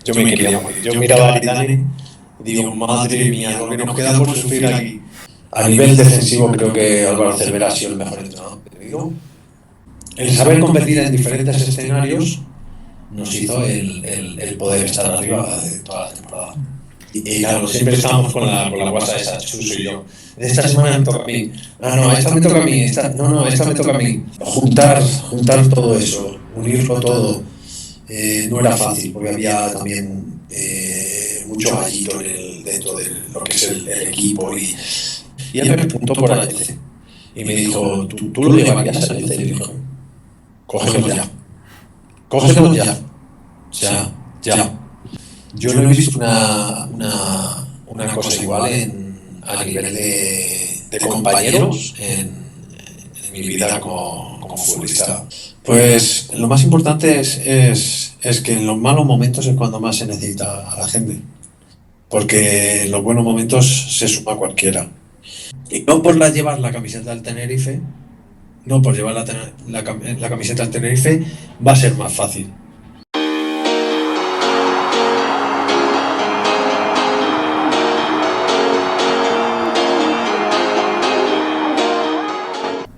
yo me quería morir. Yo miraba a Aridane y digo, madre mía, lo que nos queda por sufrir aquí. A nivel defensivo creo que Álvaro Cervera ha sido el mejor entrenador que he tenido. El saber competir en diferentes escenarios nos hizo el poder estar arriba de toda la temporada. Y claro, siempre estábamos con la guasa esa, Chuso y yo. Esta semana me toca a mí. No, esta me toca a mí. Esta me toca a mí. Juntar todo eso, unirlo todo, no era fácil, porque había también mucho gallito dentro de lo que es el equipo. Y él me preguntó por Ayoce. Y me dijo, ¿tú lo llevarías a Ayoce? Y dijo, cógelo ya. Cógelo ya. Ya. Yo no he visto una cosa igual a nivel de compañeros en mi vida como futbolista. Pues lo más importante es que en los malos momentos es cuando más se necesita a la gente. Porque en los buenos momentos se suma cualquiera. Y no por llevar la camiseta del Tenerife, no por llevar la camiseta del Tenerife va a ser más fácil.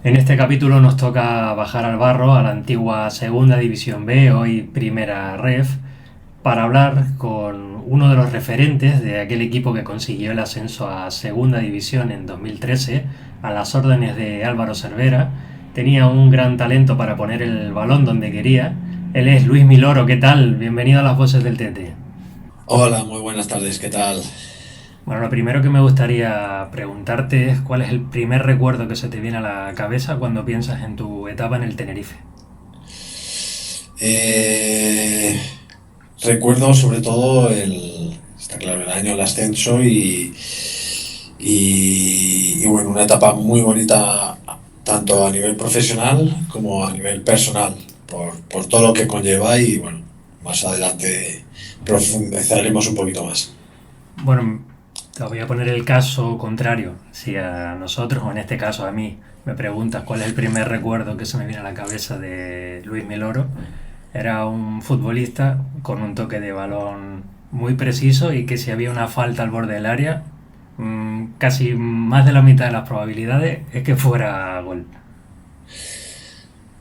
En este capítulo nos toca bajar al barro, a la antigua Segunda División B, hoy Primera Ref, para hablar con uno de los referentes de aquel equipo que consiguió el ascenso a Segunda División en 2013, a las órdenes de Álvaro Cervera. Tenía un gran talento para poner el balón donde quería. Él es Luis Miloro. ¿Qué tal? Bienvenido a las voces del Tete. Hola, muy buenas tardes, ¿qué tal? Bueno, lo primero que me gustaría preguntarte es cuál es el primer recuerdo que se te viene a la cabeza cuando piensas en tu etapa en el Tenerife. Recuerdo sobre todo está claro, el año del ascenso y bueno, una etapa muy bonita tanto a nivel profesional como a nivel personal, por todo lo que conlleva y bueno, más adelante profundizaremos un poquito más. Bueno, te voy a poner el caso contrario. Si a nosotros, o en este caso a mí, me preguntas cuál es el primer recuerdo que se me viene a la cabeza de Luis Miloro, era un futbolista con un toque de balón muy preciso y que si había una falta al borde del área, casi más de la mitad de las probabilidades es que fuera gol.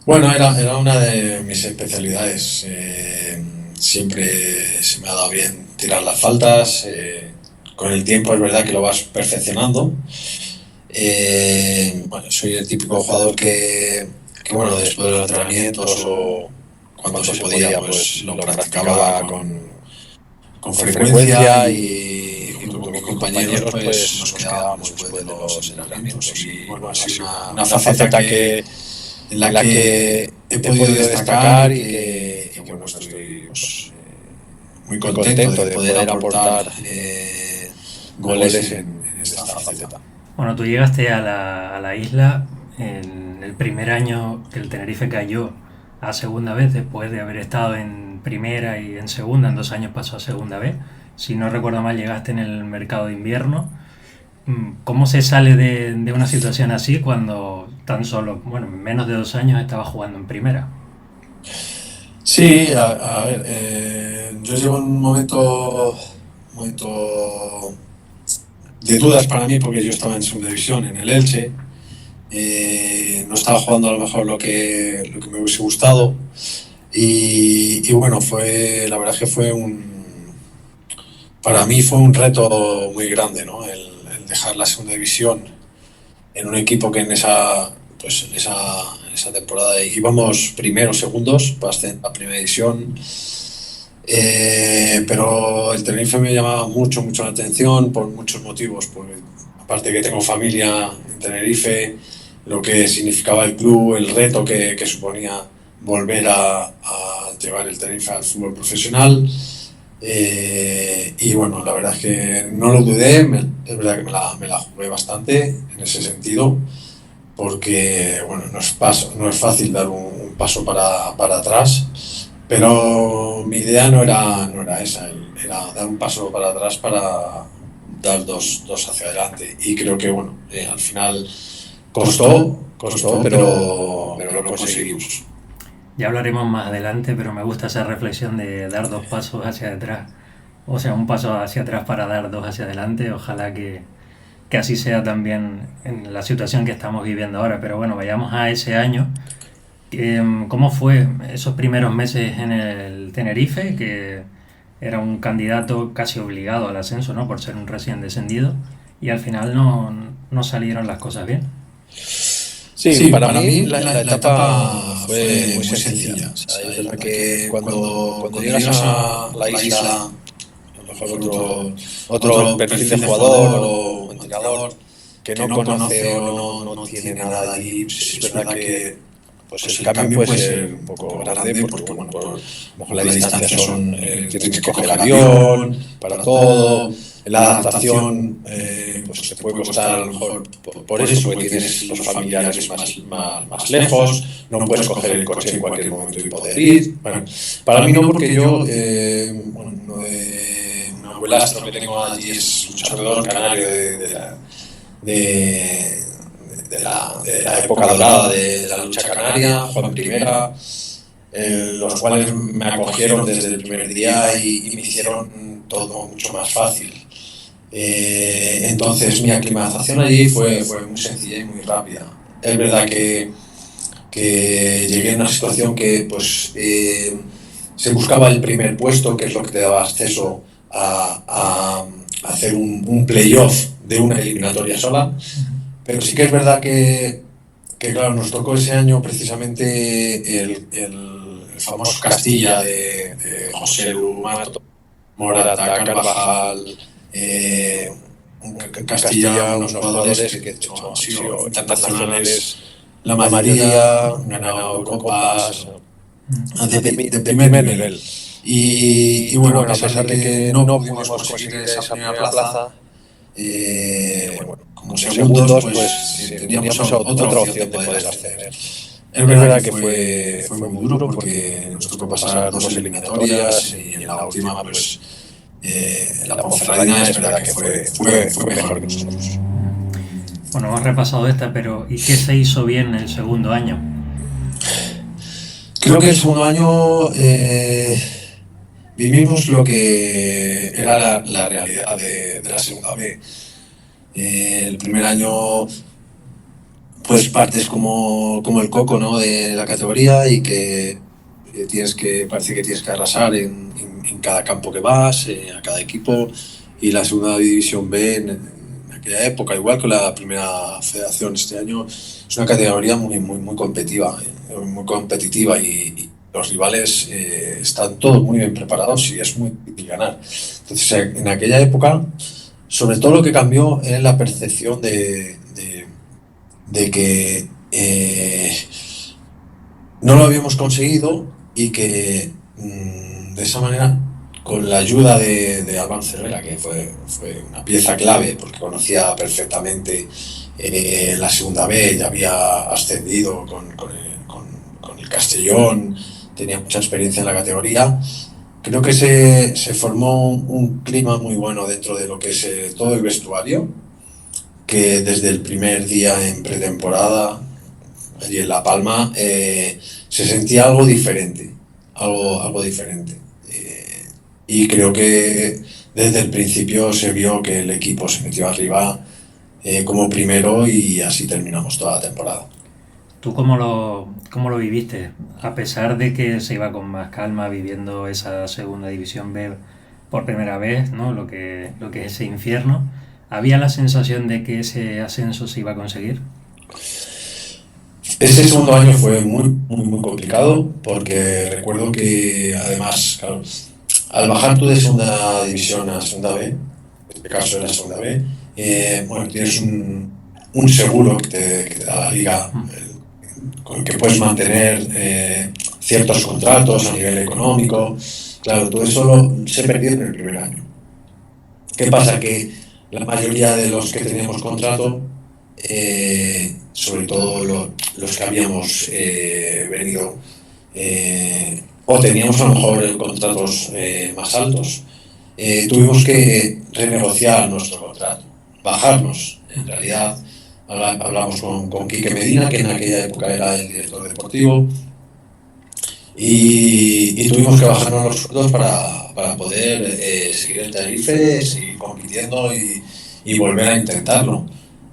Bueno, era una de mis especialidades. Siempre se me ha dado bien tirar las faltas. Con el tiempo es verdad que lo vas perfeccionando. Bueno, soy el típico jugador que bueno, después de los entrenamientos o cuando se podía, pues lo practicaba con frecuencia y junto con mis compañeros pues nos quedábamos después de los entrenamientos. Y bueno, ha sido una faceta en la que he podido destacar y bueno, estoy pues, muy contento de poder aportar goles en esta faceta. Bueno, tú llegaste a la isla en el primer año que el Tenerife cayó a segunda vez, después de haber estado en primera y en segunda, en 2 años pasó a segunda vez. Si no recuerdo mal, llegaste en el mercado de invierno. ¿Cómo se sale de una situación así cuando tan solo, bueno, en menos de 2 años estaba jugando en primera? Sí, a ver, yo llevo un momento de dudas para mí porque yo estaba en segunda división, en el Elche. No estaba jugando a lo mejor lo que me hubiese gustado y bueno, la verdad que para mí fue un reto muy grande, ¿no? El dejar la segunda división en un equipo que en esa temporada íbamos primeros, segundos para ascender a primera división. Pero el Tenerife me llamaba mucho la atención por muchos motivos, porque aparte que tengo familia en Tenerife, lo que significaba el club, el reto que suponía volver a llevar el Tenerife al fútbol profesional. Y bueno, la verdad es que no lo dudé, es verdad que me la jugué bastante en ese sentido, porque bueno, no es fácil dar un paso para atrás, pero mi idea no era esa, era dar un paso para atrás para dar dos hacia adelante. Y creo que bueno, al final costó, pero lo conseguimos. Ya hablaremos más adelante, pero me gusta esa reflexión de dar dos pasos hacia atrás. O sea, un paso hacia atrás para dar dos hacia adelante. Ojalá que así sea también en la situación que estamos viviendo ahora. Pero bueno, vayamos a ese año. ¿Cómo fue esos primeros meses en el Tenerife? Que era un candidato casi obligado al ascenso, ¿no? Por ser un recién descendido. Y al final no salieron las cosas bien. Sí, para mí la etapa fue muy sencilla. O sea, es verdad que cuando llegas a la isla, a lo mejor otro perfil de jugador o entrenador que no conoce o no tiene nada allí, pues es verdad que pues el cambio puede ser un poco grande porque bueno, a lo mejor las distancias son, tienes que coger avión para todo, la adaptación pues te puede costar a lo mejor por eso, porque tienes los familiares más lejos, no puedes coger el coche en cualquier momento y poder ir. Bueno, para mí no, porque yo, un abuelastro que tengo allí es luchador canario de, de la época dorada de la lucha canaria, Juan Primera, los cuales me acogieron desde el primer día y me hicieron todo mucho más fácil. Entonces mi aclimatación allí fue muy sencilla y muy rápida. Es verdad que llegué a una situación que pues se buscaba el primer puesto, que es lo que te daba acceso a hacer un playoff de una eliminatoria sola, pero sí que es verdad que claro, nos tocó ese año precisamente el famoso Castilla de José Lu Mato, Morata, Carvajal, Castilla, unos jugadores que de hecho han sido internacionales, la mayoría han ganado copas de primer nivel. Y bueno, a pesar de que no pudimos conseguir esa primera plaza, bueno, como segundos, pues teníamos otra opción de poder ascender. Es verdad que fue muy duro porque nos tocó pasar dos eliminatorias y en la última, pues la Ponferradina es verdad que fue mejor que nosotros. Bueno, hemos repasado esta, pero ¿y qué se hizo bien el segundo año? Creo que el segundo año vivimos lo que era la realidad de la segunda B. El primer año pues partes como el coco, ¿no?, de la categoría y que parece que tienes que arrasar en cada campo que vas, a cada equipo, y la segunda división B en aquella época, igual que la primera federación este año, es una categoría muy competitiva y los rivales están todos muy bien preparados y es muy difícil ganar. Entonces, en aquella época, sobre todo lo que cambió es la percepción de que no lo habíamos conseguido y que de esa manera, con la ayuda de Albán Cervera, que fue una pieza clave porque conocía perfectamente la segunda B, ya había ascendido con el Castellón, tenía mucha experiencia en la categoría. Creo que se formó un clima muy bueno dentro de lo que es todo el vestuario, que desde el primer día en pretemporada, allí en La Palma, se sentía algo diferente, algo diferente. Y creo que desde el principio se vio que el equipo se metió arriba como primero y así terminamos toda la temporada. ¿Tú cómo lo viviste? A pesar de que se iba con más calma viviendo esa segunda división B por primera vez, ¿no? Lo que es ese infierno, ¿había la sensación de que ese ascenso se iba a conseguir? Ese segundo año fue muy complicado porque recuerdo que además, claro, al bajar tú de segunda división a segunda B, en este caso era segunda B, bueno, tienes un seguro que te da la liga, con el que puedes mantener ciertos contratos a nivel económico. Claro, todo eso se perdió en el primer año. ¿Qué pasa? Que la mayoría de los que teníamos contrato, sobre todo los que habíamos venido, o teníamos a lo mejor contratos más altos, tuvimos que renegociar nuestro contrato, bajarnos. En realidad, hablamos con Quique Medina, que en aquella época era el director deportivo, y tuvimos que bajarnos los sueldos para poder seguir en Tenerife, seguir compitiendo y volver a intentarlo.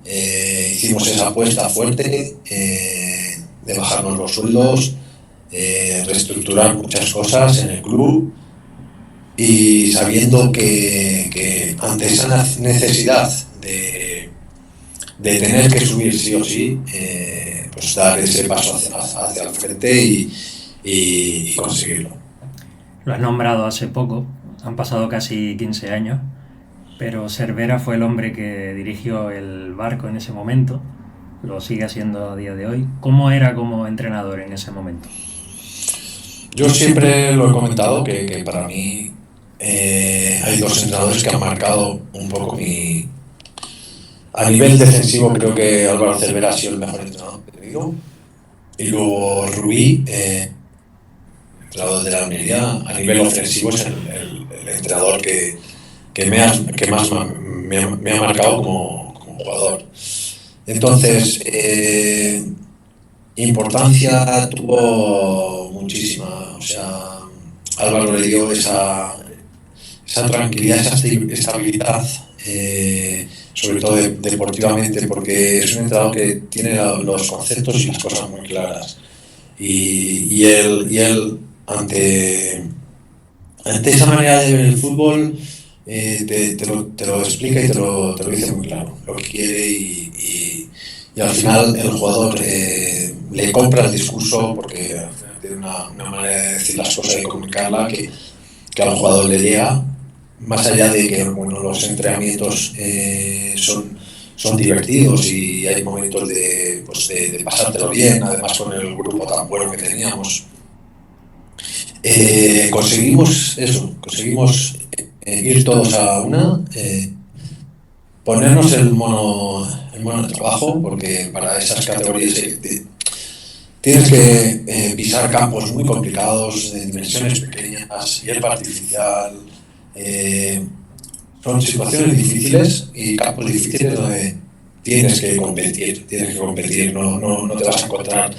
Hicimos esa apuesta fuerte de bajarnos los sueldos, reestructurar muchas cosas en el club y sabiendo que ante esa necesidad de tener que subir sí o sí, pues dar ese paso hacia el frente y conseguirlo. Lo has nombrado hace poco, han pasado casi 15 años, pero Cervera fue el hombre que dirigió el Barco en ese momento, lo sigue haciendo a día de hoy. ¿Cómo era como entrenador en ese momento? Yo siempre lo he comentado que para mí hay dos entrenadores que han marcado un poco mi... A nivel defensivo creo que Álvaro Cervera ha sido el mejor entrenador que he tenido. Y luego Rubí, entrenador de la Almería, a nivel ofensivo es el entrenador que más me ha marcado como jugador. Entonces, importancia tuvo muchísima. O sea, Álvaro le dio esa tranquilidad, esa estabilidad, sobre todo deportivamente, porque es un entrenador que tiene los conceptos y las cosas muy claras. Y él ante esa manera de ver el fútbol, te lo explica y te lo dice muy claro, lo que quiere y al final el jugador le compra el discurso porque tiene una manera de decir las cosas y comunicarla que al jugador le llega, más allá de que bueno, los entrenamientos son divertidos y hay momentos de pasártelo bien, además con el grupo tan bueno que teníamos. Conseguimos ir todos a una, ponernos el mono de trabajo, porque para esas categorías tienes que pisar campos muy complicados, de dimensiones pequeñas, hierba artificial. Son situaciones difíciles y campos difíciles donde tienes que competir, no te vas a encontrar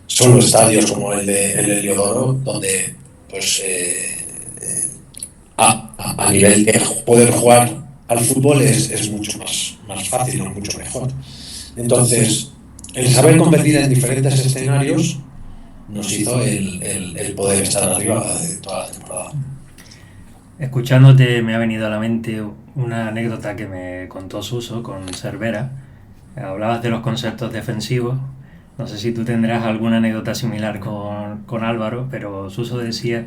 solo estadios como el de Heliodoro, donde pues a nivel de poder jugar al fútbol es mucho más fácil, no mucho mejor. Entonces, el saber competir en diferentes escenarios nos hizo el poder estar arriba de toda la temporada. Escuchándote me ha venido a la mente una anécdota que me contó Suso con Cervera. Hablabas de los conceptos defensivos. No sé si tú tendrás alguna anécdota similar con Álvaro, pero Suso decía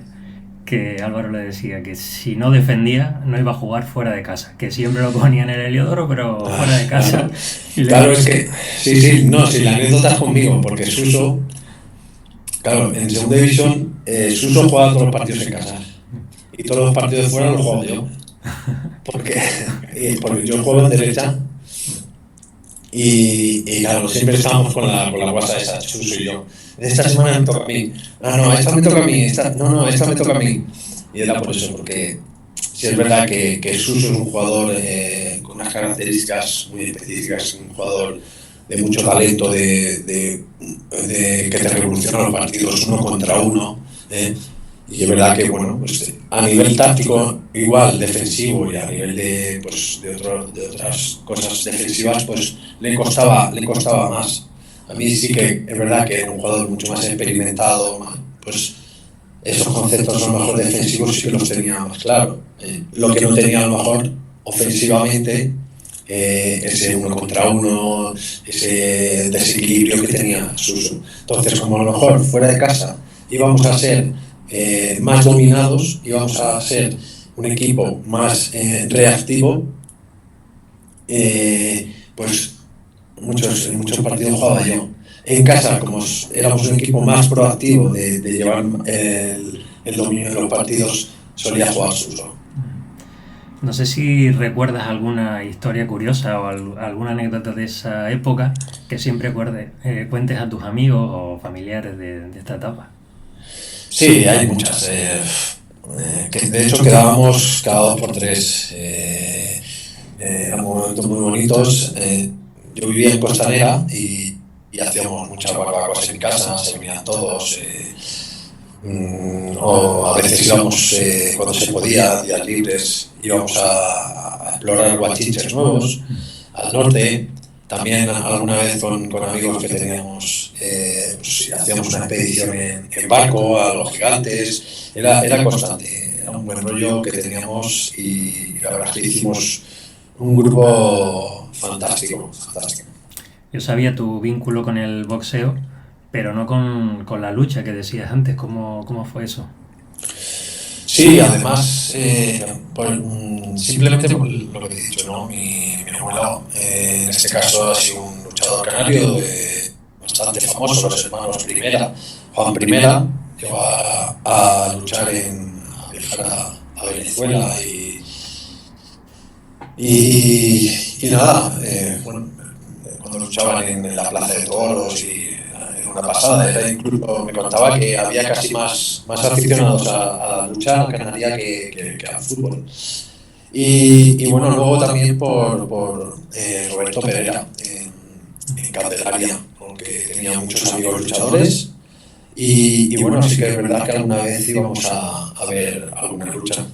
que Álvaro le decía que si no defendía no iba a jugar fuera de casa, que siempre lo ponía en el Heliodoro, pero fuera de casa. Claro, es que sí, la anécdota es conmigo, porque Suso, claro, en segunda división, Suso juega todos los partidos en casa y todos los partidos de fuera los juego yo, porque yo juego en derecha. Y claro, siempre estábamos con la guasa esa, Suso y yo. Esta semana me toca a mí. No, esta me toca a mí. Esta me toca a mí. Y era por eso, porque sí es verdad que Suso es un jugador con unas características muy específicas, un jugador de mucho talento, que te revoluciona los partidos uno contra uno. Y es verdad que, bueno, pues a nivel táctico igual, defensivo y a nivel de otras cosas defensivas, pues le costaba más. A mí sí que es verdad que era un jugador mucho más experimentado, pues esos conceptos a lo mejor defensivos sí que los tenía más claro. Lo que no tenía a lo mejor ofensivamente, ese uno contra uno, ese desequilibrio que tenía Suso. Entonces, como a lo mejor fuera de casa íbamos a ser más dominados, íbamos a ser un equipo más reactivo, pues muchos partidos jugaba yo. En casa, como éramos un equipo más proactivo de llevar el dominio de los partidos, solía jugar Suso. No sé si recuerdas alguna historia curiosa o alguna anécdota de esa época que siempre cuentes a tus amigos o familiares de esta etapa. Sí, hay muchas. Que de hecho quedábamos cada 2 por 3. Eran momentos muy bonitos. Yo vivía en Costanera y hacíamos muchas barbacoas en casa, se reunían todos. O a veces íbamos, cuando se podía, días libres, íbamos a explorar guachiches nuevos al norte. También alguna vez con amigos que teníamos, pues, hacíamos una expedición en barco a los gigantes. Era constante, era un buen rollo que teníamos y la verdad es que hicimos un grupo fantástico, fantástico. Yo sabía tu vínculo con el boxeo, pero no con la lucha que decías antes. ¿Cómo fue eso? Sí, además, simplemente por lo que he dicho, ¿no? Mi abuelo, en este caso, ha sido un luchador canario bastante famoso, los hermanos Primera. Juan Primera llegó a luchar a viajar a Venezuela y nada, bueno, cuando luchaban en la Plaza de Toros y en una pasada, era incluso, me contaba que había casi más aficionados a la lucha canaria que al fútbol. Y bueno, luego también por Roberto Pereira en Candelaria, aunque tenía muchos amigos luchadores. Y bueno, sí que es verdad que alguna vez íbamos a ver alguna lucha.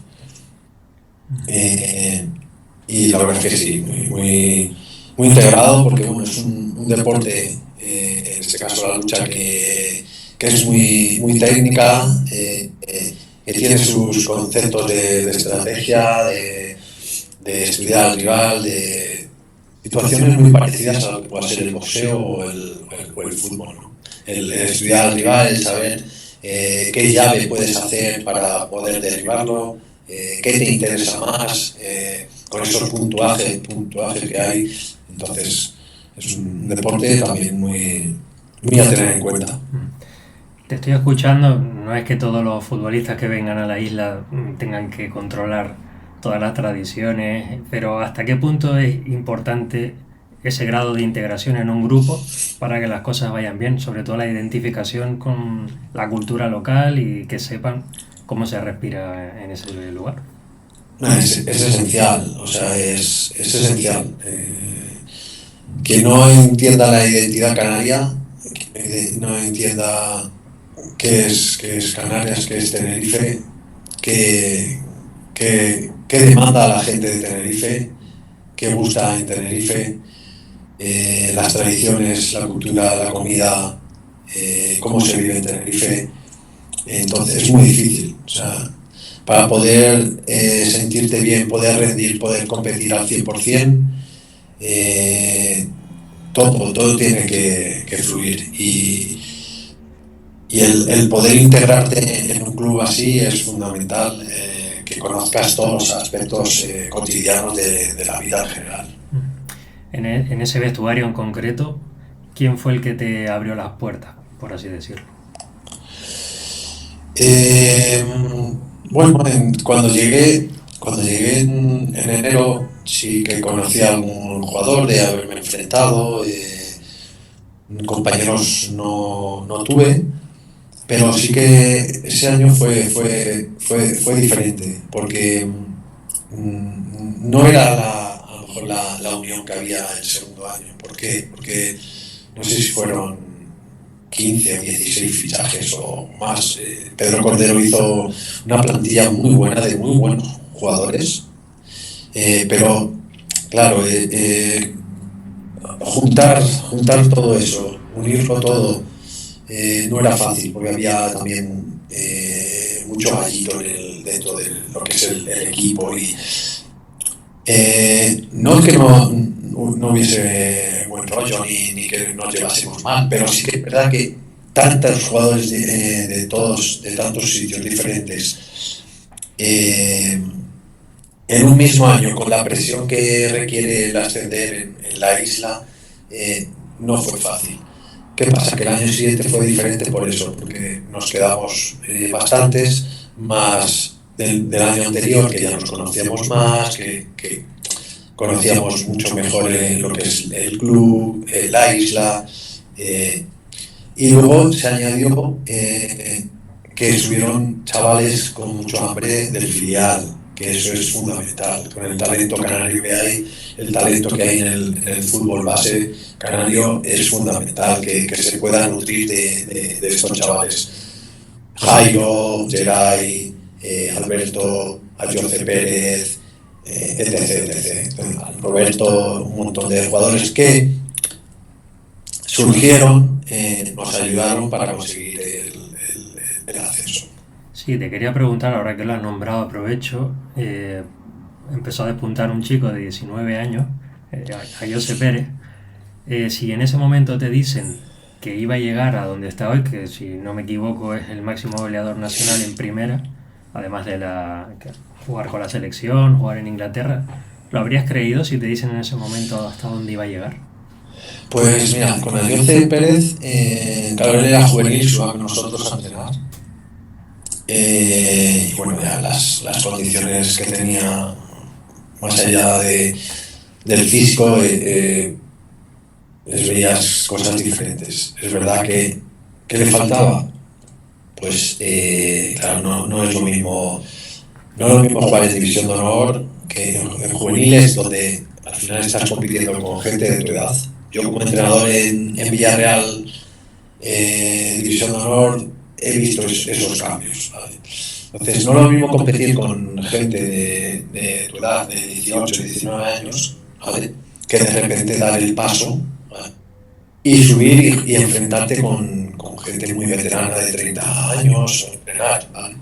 Eh, y la verdad es que sí, muy integrado, porque bueno, es un deporte, en este caso la lucha, que es muy técnica, que tiene sus conceptos de estrategia, de estudiar al rival, de situaciones muy parecidas a lo que pueda ser el boxeo o el fútbol, ¿no? El estudiar al rival, el saber qué llave puedes hacer para poder derribarlo, qué te interesa más, con esos puntuajes que hay. Entonces, es un deporte también muy a tener en cuenta. Te estoy escuchando, no es que todos los futbolistas que vengan a la isla tengan que controlar todas las tradiciones, pero ¿hasta qué punto es importante ese grado de integración en un grupo para que las cosas vayan bien? Sobre todo la identificación con la cultura local y que sepan cómo se respira en ese lugar. Es esencial, o sea, es esencial. Que no entienda la identidad canaria, que no entienda qué es Canarias, qué es Tenerife, qué demanda a la gente de Tenerife, qué gusta en Tenerife, las tradiciones, la cultura, la comida, cómo se vive en Tenerife. Entonces es muy difícil, o sea, para poder sentirte bien, poder rendir, poder competir al 100%, todo tiene que fluir. Y el poder integrarte en un club así es fundamental, que conozcas todos los aspectos cotidianos de la vida en general. En ese vestuario en concreto, ¿quién fue el que te abrió las puertas, por así decirlo? Eh, bueno, cuando llegué en enero, sí que conocí a algún jugador de haberme enfrentado. Compañeros no tuve, pero sí que ese año fue diferente, porque no era a lo mejor la unión que había el segundo año. ¿Por qué? Porque no sé si fueron 15 o 16 fichajes o más. Pedro Cordero hizo una plantilla muy buena, de muy buenos jugadores, pero claro, juntar todo eso, unirlo todo, no era fácil, porque había también mucho gallito dentro de lo que es el equipo. Y no es que no hubiese buen rollo ni que nos llevásemos mal, pero sí que es verdad que tantos jugadores de tantos sitios diferentes, en un mismo año, con la presión que requiere el ascender en la isla, no fue fácil. ¿Qué pasa? Que el año siguiente fue diferente por eso, porque nos quedamos bastantes más del año anterior, que ya nos conocíamos más, que conocíamos mucho mejor lo que es el club, la isla, y luego se añadió que subieron chavales con mucho hambre del filial, que eso es fundamental. Con el talento canario que hay, el talento que hay en el fútbol base canario, es fundamental que se pueda nutrir de estos chavales. Jairo, Geray, Alberto, a José Pérez, etc. Roberto, un montón de jugadores que surgieron, nos ayudaron para conseguir el ascenso. Sí, te quería preguntar, ahora que lo has nombrado, aprovecho. Empezó a despuntar un chico de 19 años, a José Pérez. Si en ese momento te dicen que iba a llegar a donde está hoy, que si no me equivoco es el máximo goleador nacional en primera, además de jugar con la selección, jugar en Inglaterra, ¿lo habrías creído si te dicen en ese momento hasta dónde iba a llegar? Pues mira, con el José Pérez, claro, él era juvenil, se iba con nosotros a entrenar. Y bueno, ya las condiciones que tenía, más allá del físico, les veías cosas diferentes. Es verdad que le faltaba, pues claro, no es lo mismo, no es lo mismo jugar en división de honor que en juveniles, donde al final estás compitiendo con gente de tu edad. Yo como entrenador en Villarreal, división de honor, he visto esos cambios, ¿vale? Entonces no es lo mismo competir con gente de tu edad, de 18, 19 años, ¿vale?, que de repente dar el paso, ¿vale?, y subir y enfrentarte con gente muy veterana de 30 años, entrenar, ¿vale?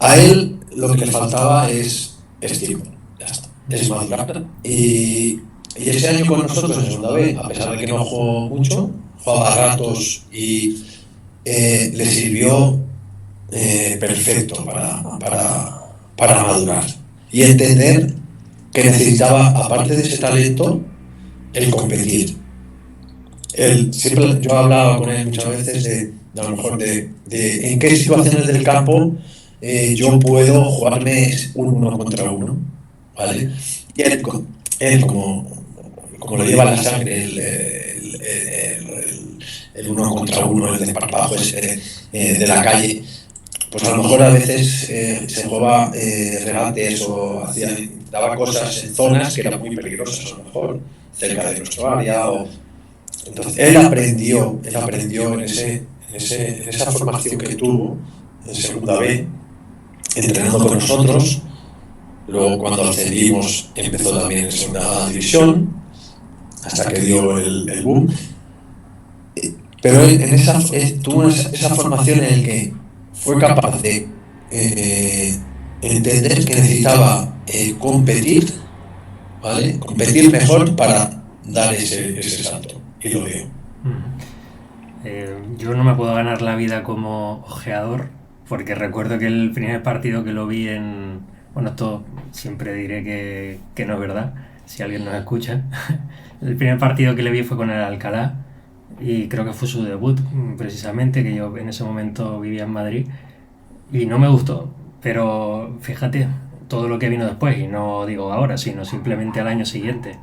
A él lo que le faltaba es tiempo, ya está, es madurar. Y ese año con nosotros en segunda B, a pesar de que no jugó mucho, jugaba a ratos y le sirvió perfecto para madurar y entender que necesitaba, aparte de ese talento, el competir. Siempre yo hablaba con él muchas veces de a lo mejor de en qué situaciones del campo yo puedo jugarme un uno contra uno, ¿vale? Y él como lo lleva en la sangre, el uno contra uno, el desparpajo de la calle, pues a lo mejor a veces se jugaba regates o daba cosas en zonas que eran muy peligrosas, a lo mejor cerca de nuestro área. Entonces él aprendió en esa formación que tuvo en segunda B, entrenando con nosotros. Luego cuando ascendimos empezó también en segunda división, hasta que dio el boom. Pero él tuvo esa formación en la que fue capaz de entender que necesitaba competir, ¿vale?, competir mejor para dar ese salto, y lo dio. Yo no me puedo ganar la vida como ojeador, porque recuerdo que el primer partido que lo vi bueno, esto siempre diré que no es verdad, si alguien nos escucha. El primer partido que le vi fue con el Alcalá, y creo que fue su debut, precisamente, que yo en ese momento vivía en Madrid, y no me gustó, pero fíjate todo lo que vino después, y no digo ahora, sino simplemente al año siguiente.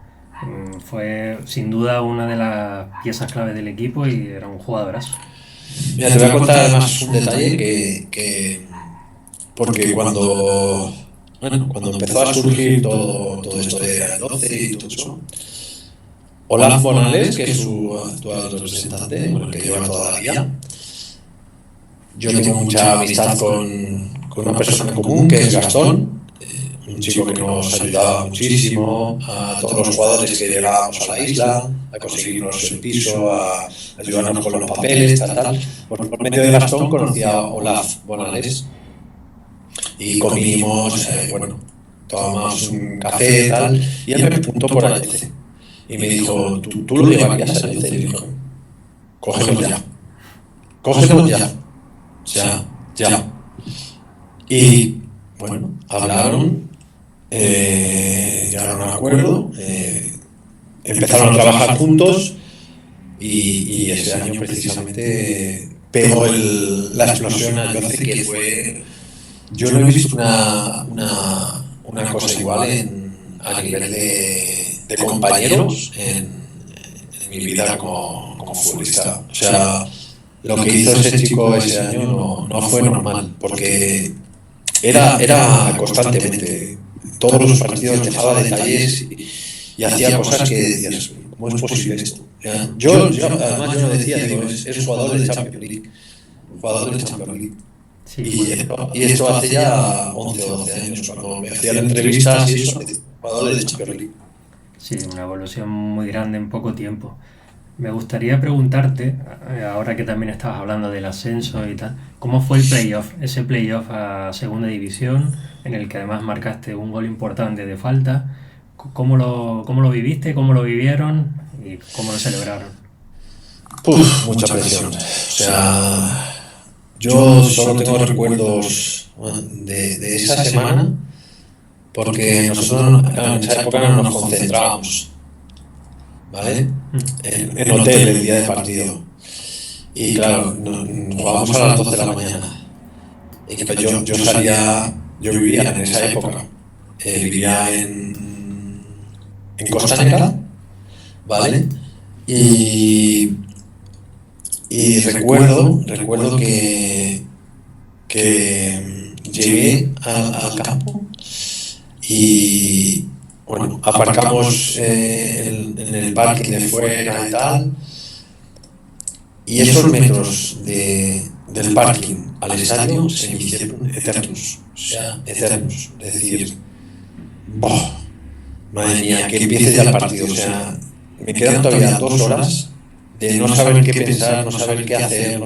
Fue sin duda una de las piezas clave del equipo y era un jugadorazo. Mira, te voy a contar además un detalle porque cuando empezó a surgir todo esto de 12 y todo eso, Olaf Bonales, que es su actual representante, el que lleva toda la vida, yo tengo mucha amistad con una persona en común, que es Gastón, un chico que nos ayudaba muchísimo a todos los jugadores que llegábamos a la isla, a conseguirnos el piso, a ayudarnos con los papeles, tal. Por medio de Gastón conocí a Olaf Bonales y comimos, tomamos un café, tal, y él me preguntó por Ayoce y me dijo, ¿tú lo llevarías a Ayoce? Y me dijo, cógelo ya. Y bueno, hablaron, llegaron a un acuerdo, empezaron a trabajar juntos y ese año precisamente pegó la explosión a Ayoce, que fue... Yo no he visto una cosa igual a nivel de compañeros en mi vida como futbolista. O sea, lo que hizo ese chico ese año no fue normal, porque era constantemente, todos los partidos dejaba detalles y hacía cosas que decías, ¿cómo es posible esto? Además yo lo decía, digo, es jugador de Champions League. jugador de Champions League. Sí, Y esto hace ya 11 o 12 años, cuando me hacían entrevistas y eso, jugadores de Champions League. sí, una evolución muy grande en poco tiempo. Me gustaría preguntarte, ahora que también estabas hablando del ascenso y tal, ¿cómo fue el playoff? Ese playoff a segunda división, en el que además marcaste un gol importante de falta. ¿Cómo lo viviste? ¿Cómo lo vivieron? ¿Y cómo lo celebraron? Mucha presión. O sea, yo solo tengo recuerdos de esa semana, porque nosotros en esa época no nos concentrábamos, ¿vale? En hotel el día de partido. Y claro, jugábamos a las 12 de la mañana. Y pues yo vivía en esa época, vivía en Costanera, ¿vale? Y recuerdo que llegué al campo y bueno, aparcamos en el parking de fuera y tal, y esos metros del parking al estadio se me hicieron eternos, o sea, eternos, es decir, ¡boh! Madre mía, que empiece ya el partido, o sea, me quedan todavía 2 horas de no saber qué pensar, no saber qué hacer,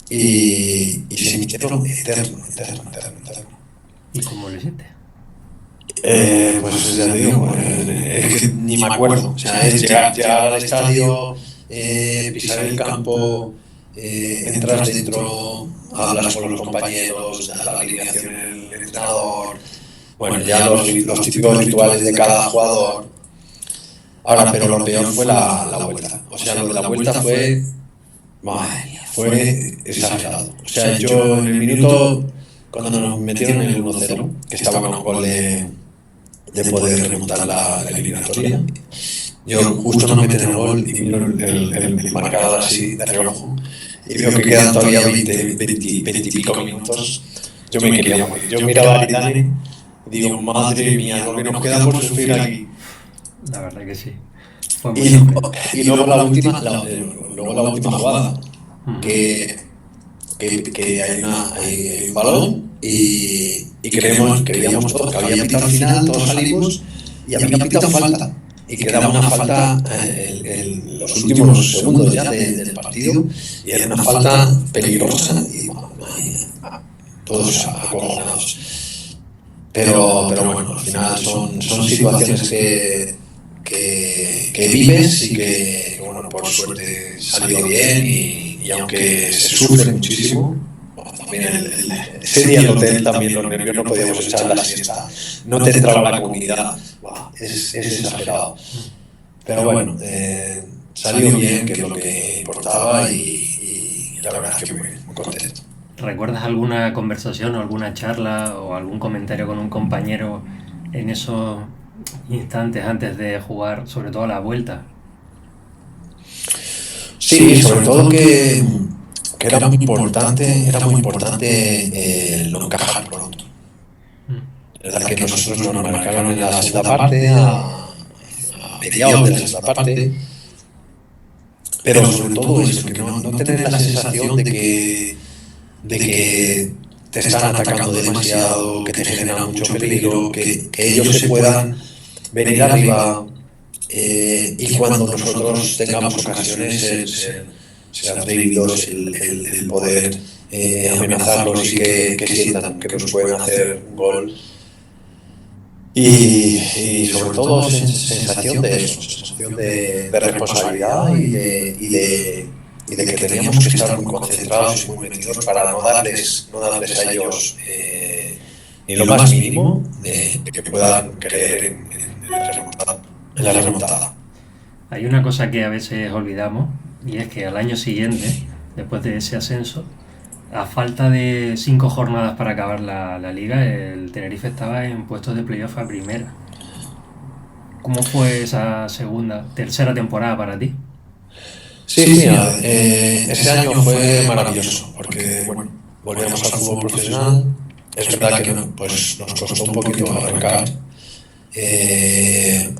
y se me hicieron eterno. ¿Y cómo lo hiciste? Pues ya te digo, es que ni me acuerdo, o sea, es llegar al estadio, pisar el campo, entras dentro, hablas con los compañeros, la alineación del entrenador, bueno, ya los típicos rituales de cada jugador. Ahora, pero lo peor fue la vuelta. O sea, lo de la vuelta fue, madre mía, fue exagerado. O sea, yo en el minuto, cuando nos metieron en el 1-0, que estaba con un gol de poder remontar la eliminatoria, yo justo nos meten el gol y miro el marcador así de reojo y veo que quedan todavía 20 y pico minutos. Yo me quería morir. Yo miraba a Aridane y digo, madre mía, lo que nos queda por sufrir aquí. La verdad que sí. Fue muy Y luego la última jugada, que hay un balón y creíamos todos que había pitado al final, todos salimos y había pitado falta. Y quedaba una falta en los últimos segundos ya del partido, y era una falta peligrosa y todos acojonados. Pero bueno, al final son situaciones que vives y que bueno, por suerte salió bien, y aunque se sufre muchísimo, también ese día en el hotel también los nervios, no podíamos echar la siesta, no te entraba la comunidad, es exagerado. Pero bueno, salió bien, que es lo que importaba, y la verdad es que muy contento. ¿Recuerdas alguna conversación o alguna charla o algún comentario con un compañero en esos instantes antes de jugar, sobre todo a la vuelta? Sí, sobre todo que era muy importante no encajar pronto. Es verdad que nosotros nos marcaron en la segunda parte, a mediados de la segunda parte, pero sobre todo eso, que no tener la sensación de que te están atacando demasiado, que te generan mucho peligro, que ellos se puedan venir arriba, y cuando nosotros tengamos ocasiones ser atrevidos, el poder amenazarlos y que sientan que nos pueden hacer un gol. Y sobre todo sensación de eso, sensación de responsabilidad y de que teníamos que estar muy concentrados y muy metidos para no darles a ellos ni lo más mínimo de que puedan creer en la remontada. Hay una cosa que a veces olvidamos, y es que al año siguiente, después de ese ascenso, a falta de 5 jornadas para acabar la liga, el Tenerife estaba en puestos de playoff a primera. ¿Cómo fue esa tercera temporada para ti? Sí, mira, ese año fue maravilloso, porque bueno, volvíamos al fútbol profesional. Es verdad que pues nos costó un poquito arrancar,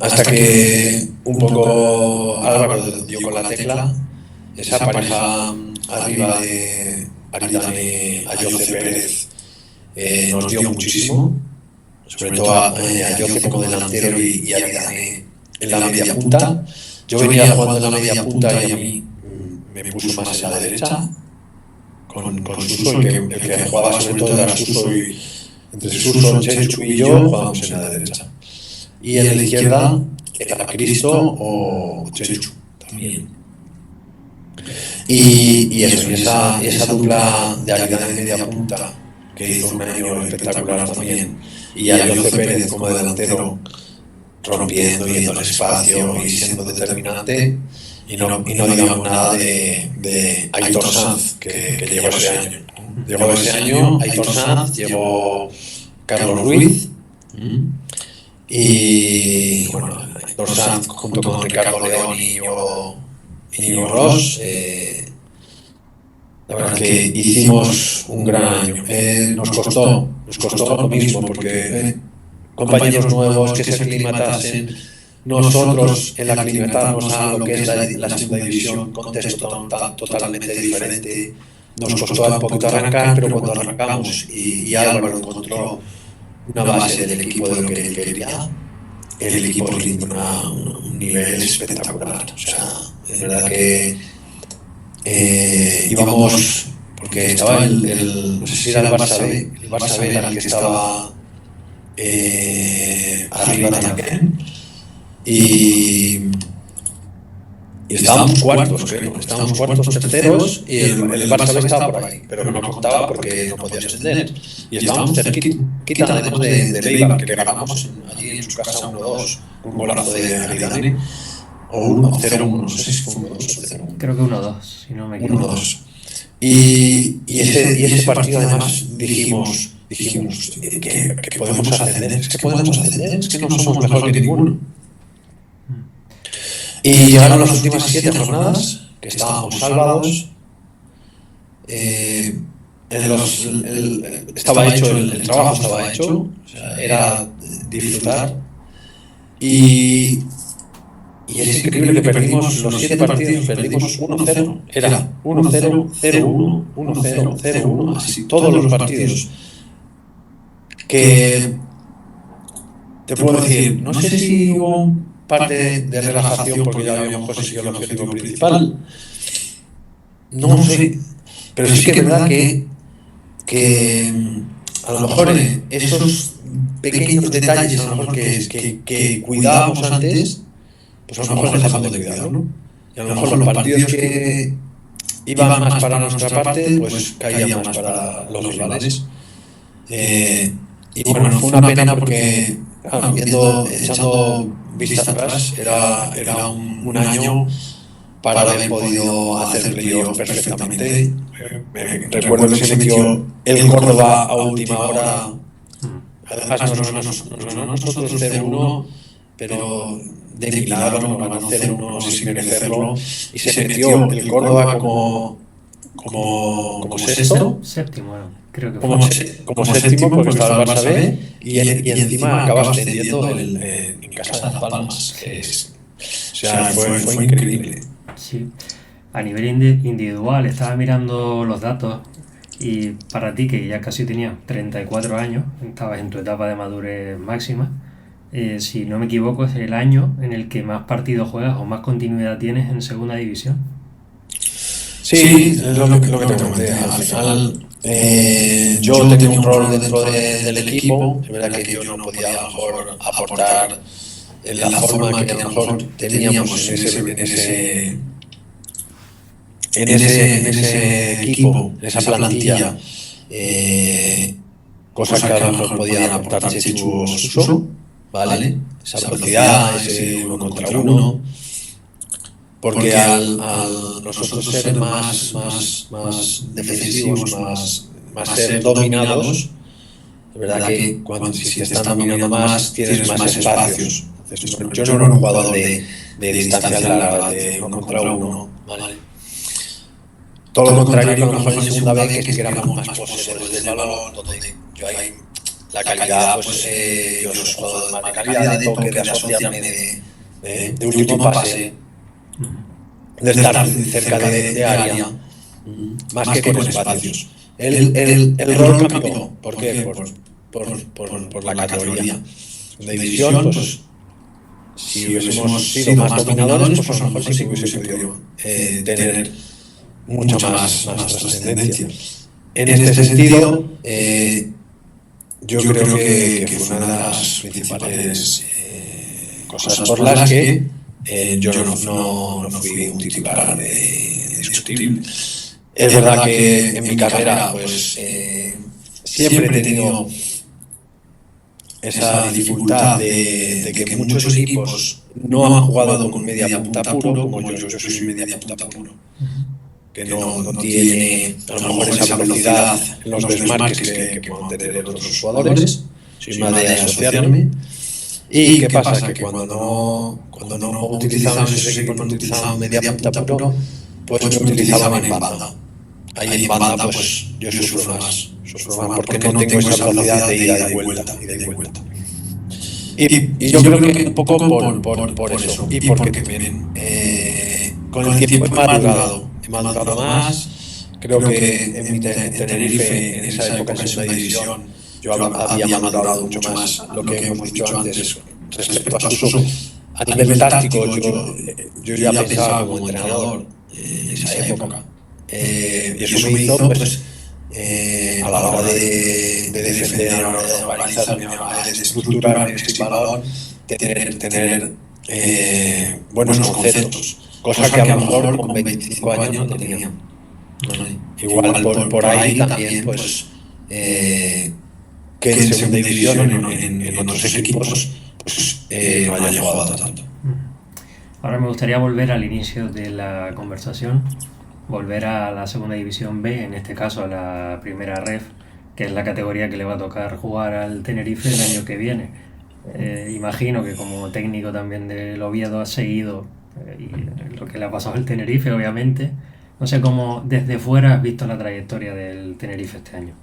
hasta que un poco Álvaro dio con la tecla, esa pareja arriba Aridane, Ayoce Pérez nos dio muchísimo, sobre todo a Ayoce como delantero y Aridane en la media punta. Yo venía jugando en la media punta y a mí me puso más en la derecha con Suso, el que jugaba sobre todo era Suso, y entre Suso, Chechu y yo jugábamos en la derecha. Y en la izquierda era Cristo o Chechu también. Y eso, esa dupla de Aridane de media punta, que hizo un año espectacular también, y Ayoce Pérez como delantero, rompiendo, yendo al espacio y siendo determinante. Y no digamos nada de Aitor Sanz, que llegó ese año. Llegó ese año Aitor Sanz, llegó Carlos Ruiz, y bueno, Aitor Sanz junto con Ricardo León y Íñigo Ros, la verdad que hicimos un gran año. Nos costó lo mismo, porque compañeros nuevos que se aclimatasen, nosotros el aclimatarnos a lo que es la segunda división, contexto totalmente diferente, nos costó un poquito arrancar, pero cuando arrancamos y Álvaro encontró una base del equipo de lo que él quería, el equipo rinde un nivel espectacular. O sea, es verdad que íbamos, porque estaba no sé si era el Barça B era el que estaba arriba también, y estábamos cuartos, creo, estábamos cuartos, terceros, y el Barça B estaba por ahí, pero no contaba porque no podía ascender, y estábamos cerquita además de Leiva, que ganamos allí en su casa 1-2, un golazo de Aridane, o 1-0, no sé si fue 1-2 o 0. Creo que 1-2, si no me equivoco. 1-2. Y ese partido además dijimos que podemos ascender, es que no somos mejor que ninguno. Y llegaron las últimas 7 jornadas, que estábamos salvados. Estaba hecho, el trabajo estaba hecho, o sea, era disfrutar. Y es increíble que perdimos los 7 partidos, perdimos 1-0. Era 1-0, 0-1, 1-0, 0-1, así todos los partidos. Que te puedo decir, no sé si hubo parte de relajación porque ya habíamos conseguido el objetivo principal. No sé, pero sí que es verdad que a lo mejor esos pequeños detalles, a lo mejor que cuidábamos antes, pues a lo mejor dejamos de cuidarlo, ¿no? Y a lo mejor los partidos que iban más para nuestra parte, pues caían más para los rivales. Y bueno, fue una pena porque, echando vista atrás, era un año para haber podido hacer playoff perfectamente. Recuerdo que se metió el Córdoba a última hora. Además, nosotros 0-1, pero de milagro nos ganó 0-1 sin merecerlo. Y se metió el Córdoba como sexto. Séptimo, creo que fue. Como séptimo, porque estaba el Barça B, y encima acaba ascendiendo en casa de Las Palmas. O sea, fue increíble. Sí. A nivel individual, estaba mirando los datos, y para ti, que ya casi tenías 34 años, estabas en tu etapa de madurez máxima, si no me equivoco, es el año en el que más partidos juegas o más continuidad tienes en segunda división. Sí, es lo que te comenté. Al final, yo tenía un rol dentro del equipo. Es verdad que yo no podía a lo mejor aportar en la forma que a lo mejor teníamos en ese equipo, en esa plantilla, cosas que a lo mejor podían aportar Chechu o Suso, ¿vale? Esa velocidad, ese 1 contra 1. Porque al nosotros ser más defensivos, más ser dominados, es verdad que si te están dominando más, tienes más espacios. Entonces, yo no era un jugador de distancia larga, de 1 contra 1, ¿vale? Todo lo contrario que a lo mejor en segunda vez, que éramos más poseedores del balón, donde yo ahí la calidad, pues yo soy jugador de calidad, de toque, de asociarme, de último pase, de estar cerca de área, más que con espacios. El rol cambió. ¿Por qué? Por la categoría. En la división, pues, si hubiésemos sido más dominadores, pues a lo mejor sí que hubiese podido tener mucha más trascendencia. En este sentido, yo creo que fue una de las principales cosas por las que yo no fui un titular discutible. Es verdad que en mi carrera pues siempre he tenido esa dificultad de que muchos equipos no han jugado con media punta puro, como yo soy media punta puro, que no tiene a lo mejor esa velocidad en los desmarques que puedan tener otros jugadores. Soy más de asociarme. ¿Y qué pasa? Que cuando no utilizaban esos equipos, no utilizaban media punta puro, pues me utilizaban en banda. Ahí en banda, pues yo sufro más porque no tengo esa velocidad de ida y vuelta. Y yo creo que un poco por eso, y porque también con el tiempo he madurado más. Creo que en Tenerife, en esa época en segunda división, yo había madurado mucho más lo que hemos dicho antes respecto a Suso. A nivel táctico, yo ya pensaba como entrenador en esa época. Y eso me hizo, pues, a la hora de defender, a la hora de organizarme, a la hora de estructurar este balón, tener buenos conceptos, cosa que a lo mejor con 25 años no tenía. Igual por ahí también, pues, que en segunda división, en otros equipos, pues no haya jugado tanto. Ahora me gustaría volver al inicio de la conversación, volver a la segunda división B, en este caso a la primera ref, que es la categoría que le va a tocar jugar al Tenerife el año que viene. Imagino que como técnico también del Oviedo has seguido lo que le ha pasado al Tenerife, obviamente. No sé cómo desde fuera has visto la trayectoria del Tenerife este año.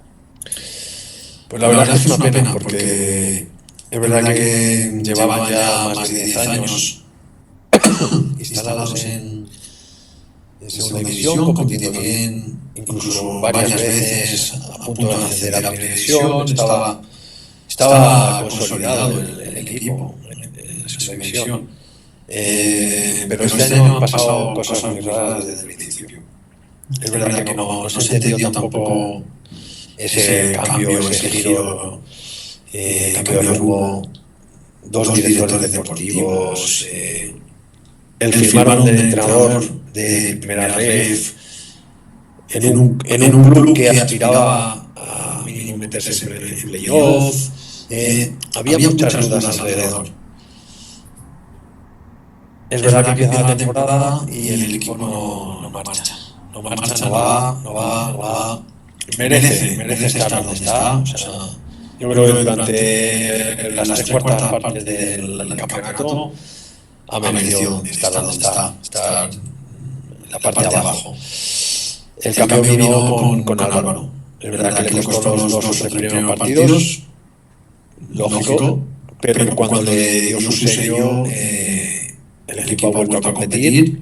Pues la verdad es que es una pena, porque es verdad que llevaban ya más de 10 años instalados en segunda división, compitiendo bien, incluso varias veces a punto de acceder a la primera división. Estaba consolidado el equipo en la segunda división. Pero este año han pasado cosas muy raras desde el principio. Es verdad que no se ha entendido tampoco ese cambio, ese giro, cambio de rumbo. Dos directores deportivos, el firmar un entrenador de primera ref en un club que aspiraba a mínimo meterse en playoff. Había muchas dudas alrededor. Es verdad que empieza la temporada y el equipo no marcha. No va. Merece estar donde está. O sea, yo creo que durante las 3/4 partes del campeonato ha merecido estar donde está, estar en la parte de abajo. El cambio vino con Álvaro. Es verdad que le costó los 2 o 3 primeros partidos, lógico, pero cuando le dio su sello, el equipo ha vuelto a competir,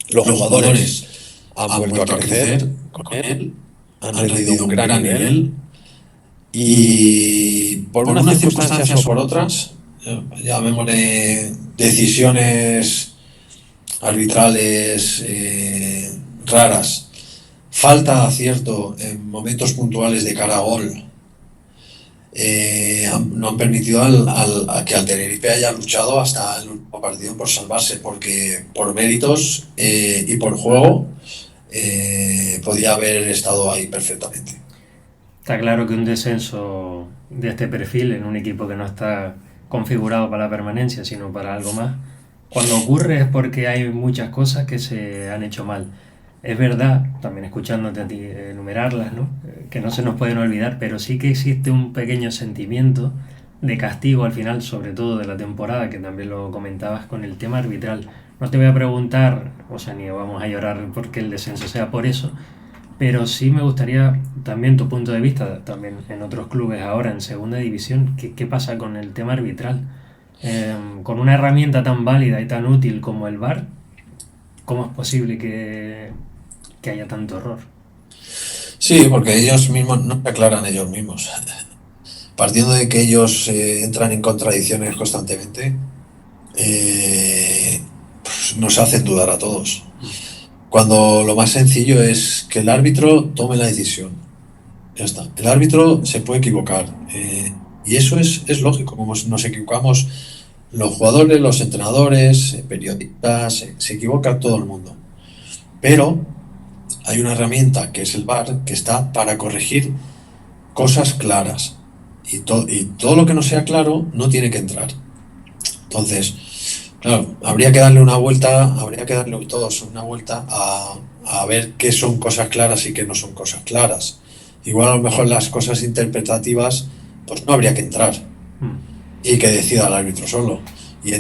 los jugadores han vuelto a crecer con él, han rendido un gran nivel, y por unas circunstancias o por otras, llamémosle decisiones arbitrales raras, falta de acierto en momentos puntuales de cara a gol, no han permitido a que al Tenerife haya luchado hasta el último partido por salvarse, porque por méritos y por juego podía haber estado ahí perfectamente. Está claro que un descenso de este perfil en un equipo que no está configurado para la permanencia, sino para algo más, cuando ocurre es porque hay muchas cosas que se han hecho mal. Es verdad, también escuchándote a ti enumerarlas, ¿no? Que no se nos pueden olvidar, pero sí que existe un pequeño sentimiento de castigo al final, sobre todo de la temporada, que también lo comentabas con el tema arbitral. No te voy a preguntar, o sea, ni vamos a llorar porque el descenso sea por eso, pero sí me gustaría también tu punto de vista, también en otros clubes ahora en segunda división, ¿qué pasa con el tema arbitral? Con una herramienta tan válida y tan útil como el VAR, ¿cómo es posible que haya tanto error? Sí, porque ellos mismos no se aclaran ellos mismos. Partiendo de que ellos entran en contradicciones constantemente, pues nos hacen dudar a todos. Cuando lo más sencillo es que el árbitro tome la decisión. Ya está. El árbitro se puede equivocar. Y eso es lógico, como nos equivocamos los jugadores, los entrenadores, periodistas, se equivoca todo el mundo. Pero hay una herramienta que es el VAR que está para corregir cosas claras. Y todo lo que no sea claro no tiene que entrar. Entonces, claro, habría que darle todos una vuelta a ver qué son cosas claras y qué no son cosas claras. Igual a lo mejor las cosas interpretativas, pues no habría que entrar Mm. y que decida el árbitro solo. Y,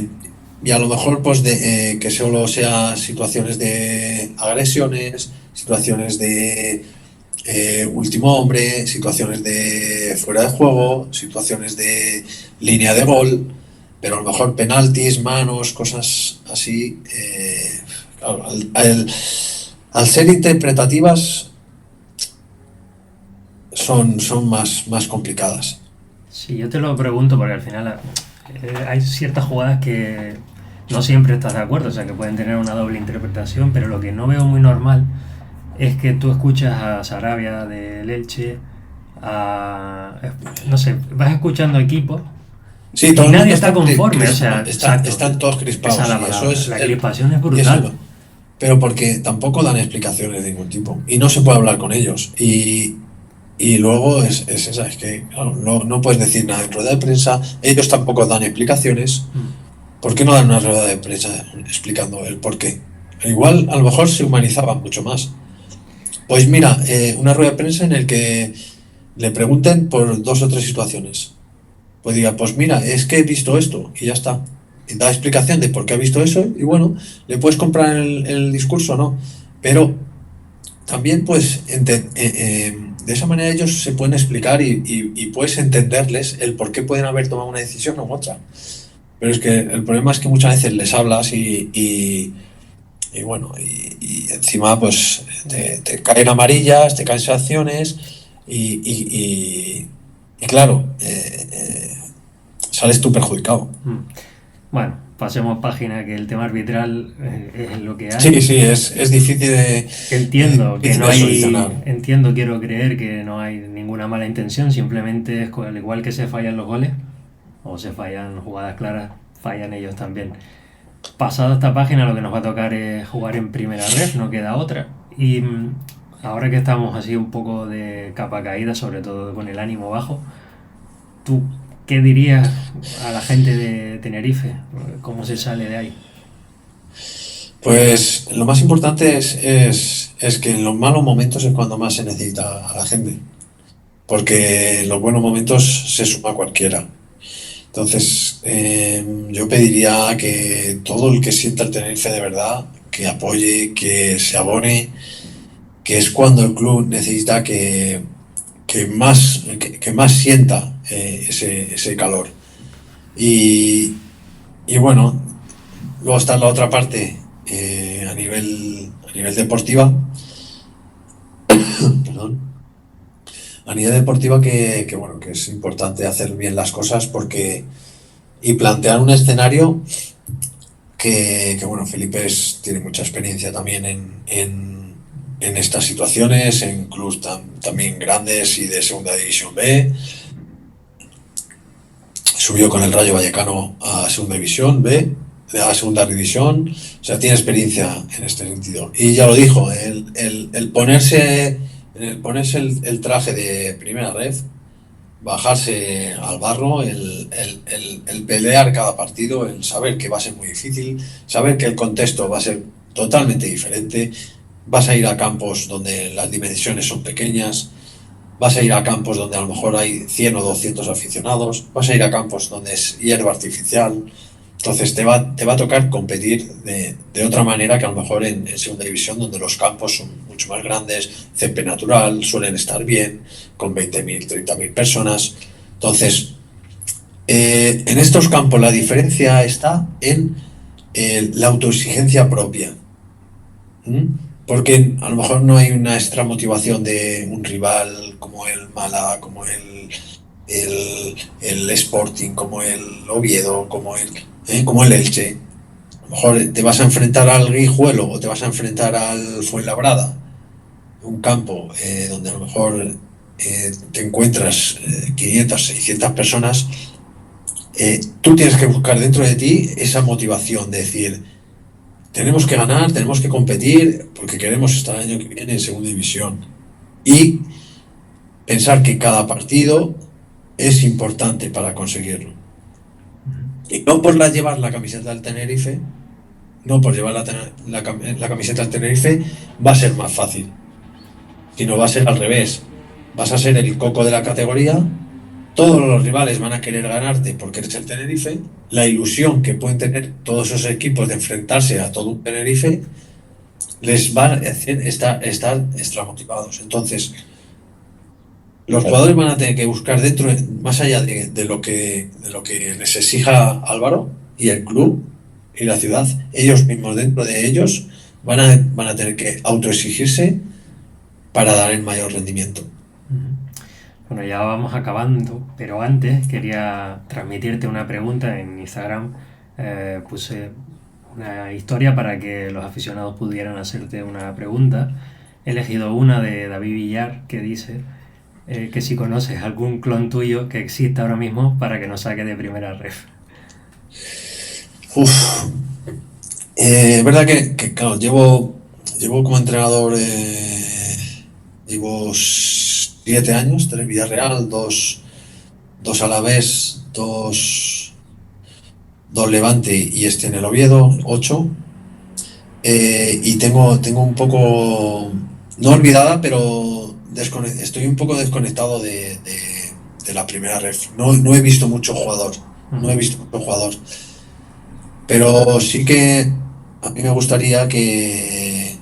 y a lo mejor pues que solo sea situaciones de agresiones, situaciones de último hombre, situaciones de fuera de juego, situaciones de línea de gol, pero a lo mejor penaltis, manos, cosas así. Claro, al ser interpretativas son más complicadas. Sí, yo te lo pregunto porque al final hay ciertas jugadas que no siempre estás de acuerdo, o sea, que pueden tener una doble interpretación, pero lo que no veo muy normal es que tú escuchas a Sarabia del Elche, a, no sé, vas escuchando equipos Sí, y todo el nadie mundo está está conforme, o sea, exacto, están todos esa es crispados la y eso palabra, es la crispación es y eso brutal. pero porque tampoco dan explicaciones de ningún tipo y no se puede hablar con ellos y luego es esa, es que claro, no puedes decir nada en rueda de prensa, ellos tampoco dan explicaciones. Mm. ¿Por qué no dan una rueda de prensa explicando el por qué? Igual a lo mejor se humanizaban mucho más. Pues mira, una rueda de prensa en el que le pregunten por dos o tres situaciones. Pues diga, pues mira, es que he visto esto y ya está. Y da explicación de por qué ha visto eso y bueno, le puedes comprar el discurso o no. Pero también pues de esa manera ellos se pueden explicar y puedes entenderles el por qué pueden haber tomado una decisión u otra. Pero es que el problema es que muchas veces les hablas y bueno, y encima pues te caen amarillas, te caen sanciones y claro, sales tú perjudicado. Mm. Bueno, pasemos página, que el tema arbitral es lo que hay. Sí, sí, es difícil Entiendo que difícil no de solucionar. hay, entiendo, quiero creer que no hay ninguna mala intención, simplemente es al igual que se fallan los goles o se fallan jugadas claras, fallan ellos también. Pasado esta página lo que nos va a tocar es jugar en primera red, no queda otra. Y ahora que estamos así un poco de capa caída, sobre todo con el ánimo bajo, ¿tú qué dirías a la gente de Tenerife? ¿Cómo se sale de ahí? Pues lo más importante es que en los malos momentos es cuando más se necesita a la gente, porque en los buenos momentos se suma cualquiera. Entonces, yo pediría que todo el que sienta el Tenerife de verdad, que apoye, que se abone, que es cuando el club necesita que más sienta ese calor. Y, y bueno, luego está la otra parte a nivel deportiva, perdón, a nivel deportiva bueno, que es importante hacer bien las cosas porque y plantear un escenario bueno, Felipe tiene mucha experiencia también en estas situaciones, en clubes también grandes y de Segunda División B. Subió con el Rayo Vallecano a Segunda División B, a Segunda División. O sea, tiene experiencia en este sentido. Y ya lo dijo, el ponerse el traje de primera red, bajarse al barro, el pelear cada partido, el saber que va a ser muy difícil, saber que el contexto va a ser totalmente diferente, vas a ir a campos donde las dimensiones son pequeñas, vas a ir a campos donde a lo mejor hay 100 o 200 aficionados, vas a ir a campos donde es hierba artificial, entonces te va a tocar competir de otra manera que a lo mejor en segunda división donde los campos son mucho más grandes, césped natural, suelen estar bien, con 20.000, 30.000 personas. Entonces, en estos campos la diferencia está en la autoexigencia propia. ¿Mm? porque a lo mejor no hay una extra motivación de un rival como el Málaga, como el Sporting, como el Oviedo, como el Elche. A lo mejor te vas a enfrentar al Guijuelo o te vas a enfrentar al Fuenlabrada, un campo donde a lo mejor te encuentras 500, 600 personas. Tú tienes que buscar dentro de ti esa motivación de decir, tenemos que ganar, tenemos que competir porque queremos estar el año que viene en segunda división. Y pensar que cada partido es importante para conseguirlo. Y no por llevar la camiseta del Tenerife, no por llevar la camiseta del Tenerife va a ser más fácil, sino va a ser al revés. Vas a ser el coco de la categoría, todos los rivales van a querer ganarte porque eres el Tenerife, la ilusión que pueden tener todos esos equipos de enfrentarse a todo un Tenerife les va a hacer estar extra motivados. Entonces, los jugadores van a tener que buscar dentro, más allá de lo que les exija Álvaro y el club y la ciudad, ellos mismos dentro de ellos van a tener que autoexigirse para dar el mayor rendimiento. Bueno, ya vamos acabando, pero antes quería transmitirte una pregunta en Instagram. Puse una historia para que los aficionados pudieran hacerte una pregunta. He elegido una de David Villar que dice que si conoces algún clon tuyo que exista ahora mismo para que nos saque de primera ref. Uf, es verdad que, claro, llevo como entrenador, llevo 7 años, 3 Villarreal, dos Alavés, dos Levante y este en el Oviedo, 8. Y tengo un poco, no olvidada, pero estoy un poco desconectado de la primera ref. No he visto mucho jugador, no he visto mucho jugador. Pero sí que a mí me gustaría que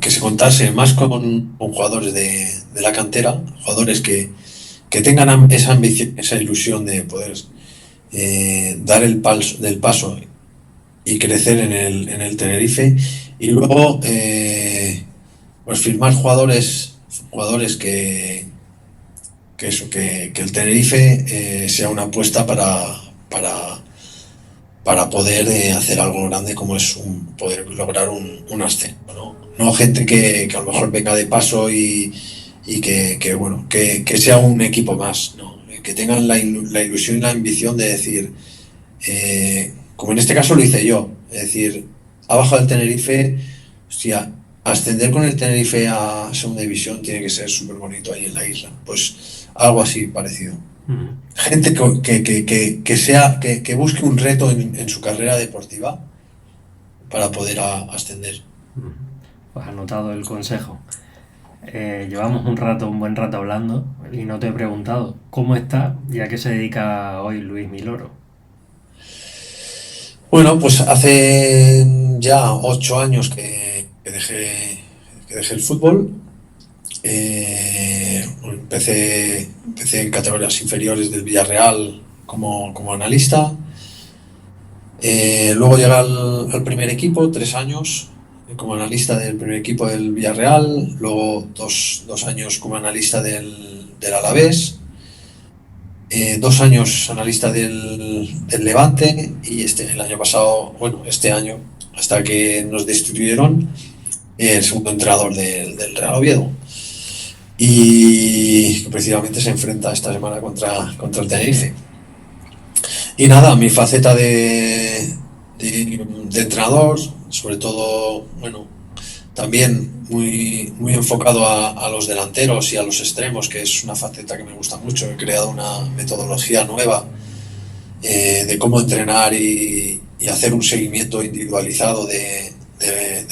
se contase más con jugadores de la cantera, jugadores que tengan esa ambición, esa ilusión de poder dar del paso y crecer en el Tenerife, y luego pues firmar jugadores que el Tenerife sea una apuesta para, para poder hacer algo grande como es poder lograr un ascenso, ¿no? No gente que a lo mejor venga de paso y que sea un equipo más, ¿no? Que tengan la ilusión y la ambición de decir, como en este caso lo hice yo, es decir, abajo del Tenerife, hostia, ascender con el Tenerife a segunda división tiene que ser súper bonito ahí en la isla. Pues algo así parecido. Gente que busque un reto en su carrera deportiva para poder ascender. Pues anotado el consejo. Llevamos un buen rato hablando y no te he preguntado cómo está y a qué se dedica hoy Luis Miloro. Bueno, pues hace ya 8 años que dejé el fútbol. Empecé en categorías inferiores del Villarreal como analista. Luego llegué al primer equipo, 3 años como analista del primer equipo del Villarreal. Luego dos años como analista del Alavés. 2 años analista del Levante. Y el año pasado, bueno, este año, hasta que nos destituyeron, el segundo entrenador del Real Oviedo. Y que precisamente se enfrenta esta semana contra el Tenerife. Y nada, mi faceta de entrenador, sobre todo, bueno, también muy enfocado a los delanteros y a los extremos, que es una faceta que me gusta mucho. He creado una metodología nueva de cómo entrenar y hacer un seguimiento individualizado de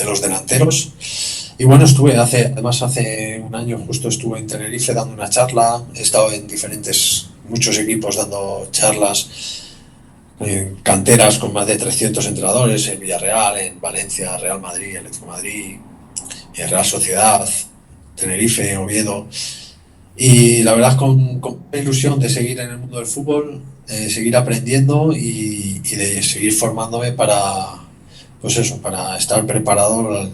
los delanteros. Y bueno, hace un año justo estuve en Tenerife dando una charla. He estado en muchos equipos dando charlas, en canteras con más de 300 entrenadores, en Villarreal, en Valencia, Real Madrid, Atlético de Madrid, Real Sociedad, Tenerife, Oviedo. Y la verdad es con ilusión de seguir en el mundo del fútbol, seguir aprendiendo y de seguir formándome para, pues eso, para estar preparado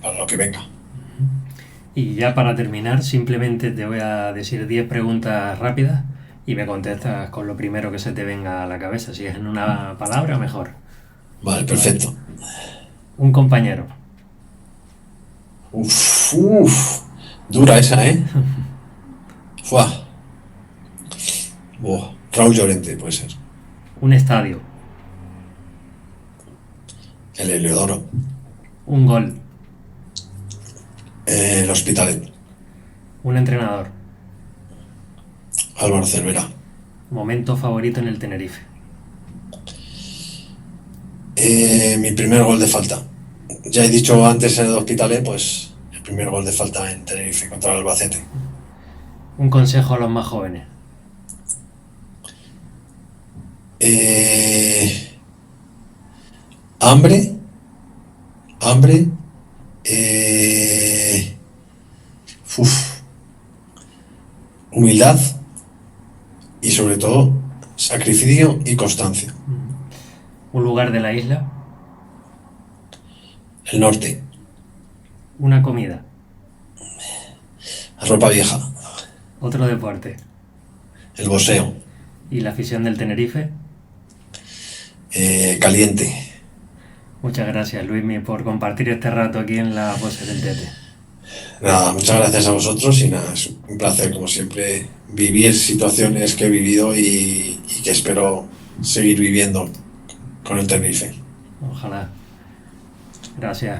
para lo que venga. Y ya para terminar, simplemente te voy a decir 10 preguntas rápidas y me contestas con lo primero que se te venga a la cabeza. Si es en una palabra, mejor. Vale, perfecto. Un compañero. Uf, dura esa, ¿eh? Fua. Buah, Raúl Llorente puede ser. Un estadio. El Heliodoro. Un gol. El Hospitalet. Un entrenador. Álvaro Cervera. Momento favorito en el Tenerife. Mi primer gol de falta. Ya he dicho antes en el Hospitalet, pues el primer gol de falta en Tenerife contra el Albacete. Un consejo a los más jóvenes. Eh, hambre, hambre, eh, uf, humildad y sobre todo sacrificio y constancia. Un lugar de la isla. El norte, Una comida. ropa vieja, Otro deporte. el boxeo, Y la afición del Tenerife. caliente. Muchas gracias, Luismi, por compartir este rato aquí en Las Voces del Tete. Nada, muchas gracias a vosotros y nada, es un placer como siempre vivir situaciones que he vivido y que espero seguir viviendo con el Tenerife. Ojalá. Gracias.